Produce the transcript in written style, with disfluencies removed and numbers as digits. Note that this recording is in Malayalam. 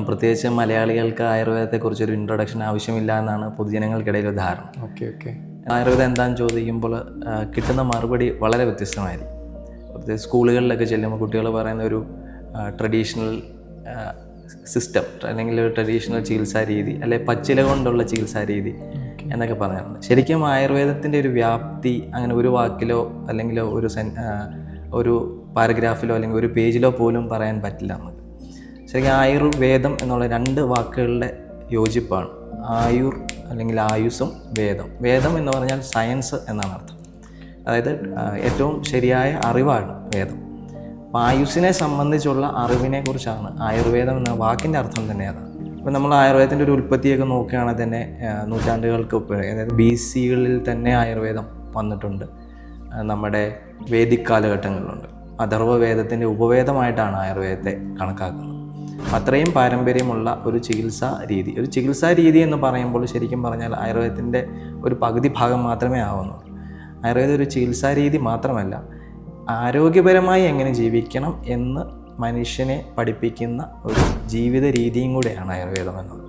പ്രത്യേകിച്ച് മലയാളികൾക്ക് ആയുർവേദത്തെക്കുറിച്ചൊരു ഇൻട്രൊഡക്ഷൻ ആവശ്യമില്ല എന്നാണ് പൊതുജനങ്ങൾക്കിടയിൽ ഒരു ധാരണ. ആയുർവേദം എന്താണെന്ന് ചോദിക്കുമ്പോൾ കിട്ടുന്ന മറുപടി വളരെ വ്യത്യസ്തമായിരിക്കും. പ്രത്യേകിച്ച് സ്കൂളുകളിലൊക്കെ ചെല്ലുമ്പോൾ കുട്ടികൾ പറയുന്ന ഒരു ട്രഡീഷണൽ സിസ്റ്റം അല്ലെങ്കിൽ ഒരു ട്രഡീഷണൽ ചികിത്സാ രീതി, അല്ലെങ്കിൽ പച്ചില കൊണ്ടുള്ള ചികിത്സാ രീതി എന്നൊക്കെ പറഞ്ഞിട്ടുണ്ട്. ശരിക്കും ആയുർവേദത്തിൻ്റെ ഒരു വ്യാപ്തി അങ്ങനെ ഒരു വാക്കിലോ അല്ലെങ്കിൽ ഒരു പാരഗ്രാഫിലോ അല്ലെങ്കിൽ ഒരു പേജിലോ പോലും പറയാൻ പറ്റില്ല നമുക്ക്. ശരിക്കും ആയുർവേദം എന്നുള്ള 2 വാക്കുകളുടെ യോജിപ്പാണ്. ആയുർ അല്ലെങ്കിൽ ആയുസ്സും വേദം. വേദം എന്ന് പറഞ്ഞാൽ സയൻസ് എന്നാണ് അർത്ഥം. അതായത് ഏറ്റവും ശരിയായ അറിവാണ് വേദം. അപ്പോൾ ആയുസ്സിനെ സംബന്ധിച്ചുള്ള അറിവിനെ കുറിച്ചാണ് ആയുർവേദം എന്ന വാക്കിൻ്റെ അർത്ഥം തന്നെ അതാണ്. ഇപ്പോൾ നമ്മൾ ആയുർവേദത്തിൻ്റെ ഒരു ഉൽപ്പത്തിയൊക്കെ നോക്കുകയാണെങ്കിൽ തന്നെ നൂറ്റാണ്ടുകൾക്ക് അതായത് BC-കളിൽ തന്നെ ആയുർവേദം വന്നിട്ടുണ്ട്. നമ്മുടെ വേദിക് കാലഘട്ടങ്ങളിലുണ്ട്. അഥർവവേദത്തിൻ്റെ ഉപവേദമായിട്ടാണ് ആയുർവേദത്തെ കണക്കാക്കുന്നത്. അത്രയും പാരമ്പര്യമുള്ള ഒരു ചികിത്സാ രീതി എന്ന് പറയുമ്പോൾ ശരിക്കും പറഞ്ഞാൽ ആയുർവേദത്തിൻ്റെ ഒരു പകുതി ഭാഗം മാത്രമേ ആവുന്നുള്ളൂ. ആയുർവേദം ഒരു ചികിത്സാ രീതി മാത്രമല്ല, ആരോഗ്യപരമായി എങ്ങനെ ജീവിക്കണം എന്ന് മനുഷ്യനെ പഠിപ്പിക്കുന്ന ഒരു ജീവിത രീതിയും കൂടെയാണ് ആയുർവേദം എന്നത്.